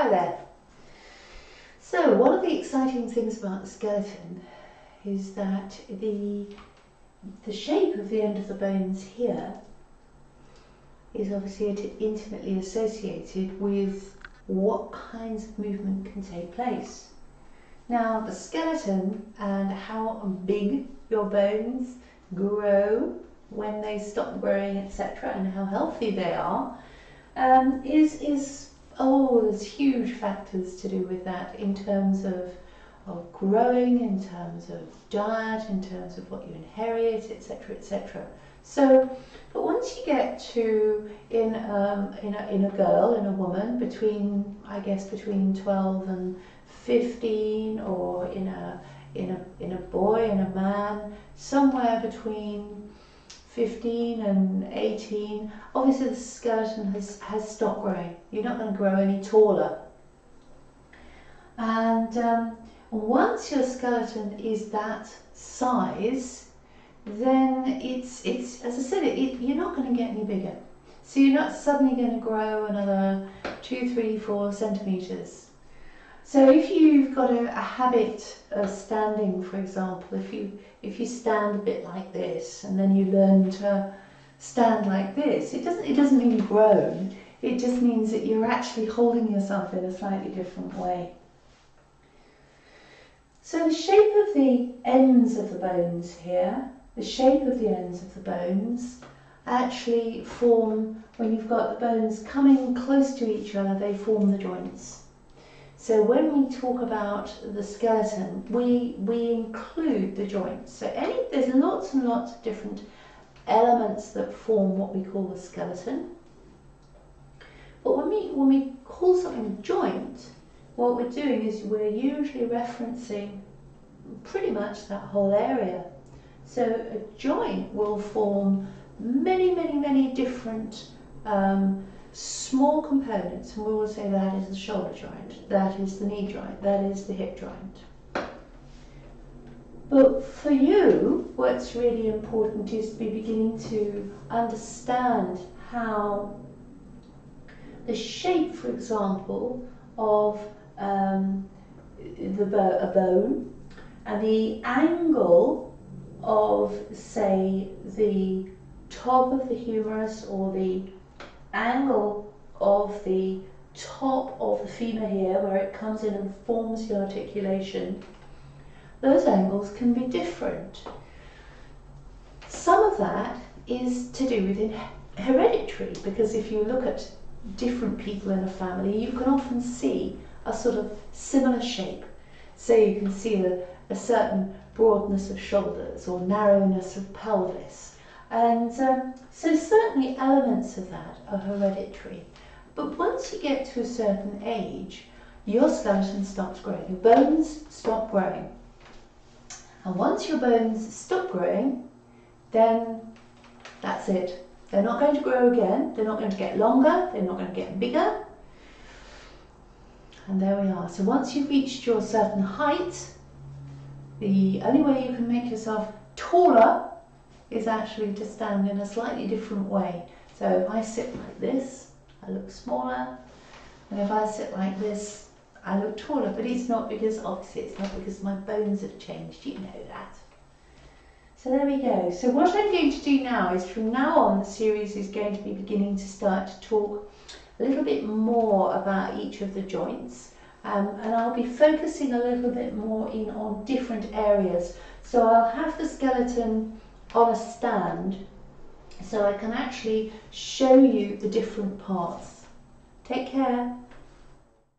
Hi there. So one of the exciting things about the skeleton is that the shape of the end of the bones here is obviously intimately associated with what kinds of movement can take place. Now the skeleton and how big your bones grow when they stop growing, etc., and how healthy they are there's huge factors to do with that in terms of growing, in terms of diet, in terms of what you inherit, etc., etc. So, but once you get to in a girl, in a woman, between 12 and 15, or in a boy and a man, somewhere between 15 and 18, obviously the skeleton has stopped growing. You're not going to grow any taller. And once your skeleton is that size, then it's as I said, you're not going to get any bigger. So you're not suddenly going to grow another 2, 3, 4 centimeters. So if you've got a habit of standing, for example, if you stand a bit like this and then you learn to stand like this, it doesn't mean you've grown. It just means that you're actually holding yourself in a slightly different way. So the shape of the ends of the bones here, the shape of the ends of the bones actually form, when you've got the bones coming close to each other, they form the joints. So when we talk about the skeleton, we include the joints. So there's lots and lots of different elements that form what we call the skeleton. But when we call something a joint, what we're doing is we're usually referencing pretty much that whole area. So a joint will form many, many, many different small components, and we will say that is the shoulder joint, that is the knee joint, that is the hip joint. But for you, what's really important is to be beginning to understand how the shape, for example, of a bone and the angle of, say, the top of the humerus, or the angle of the top of the femur here, where it comes in and forms the articulation, those angles can be different. Some of that is to do with hereditary, because if you look at different people in a family, you can often see a sort of similar shape. So you can see a certain broadness of shoulders or narrowness of pelvis. And so certainly elements of that are hereditary. But once you get to a certain age, your skeleton stops growing, your bones stop growing. And once your bones stop growing, then that's it. They're not going to grow again, they're not going to get longer, they're not going to get bigger. And there we are. So once you've reached your certain height, the only way you can make yourself taller is actually to stand in a slightly different way. So if I sit like this, I look smaller, and if I sit like this, I look taller. But it's not because, obviously, it's not because my bones have changed, you know that. So there we go. So what I'm going to do now is, from now on, the series is going to be beginning to start to talk a little bit more about each of the joints, and I'll be focusing a little bit more on different areas. So I'll have the skeleton on a stand, so I can actually show you the different parts. Take care.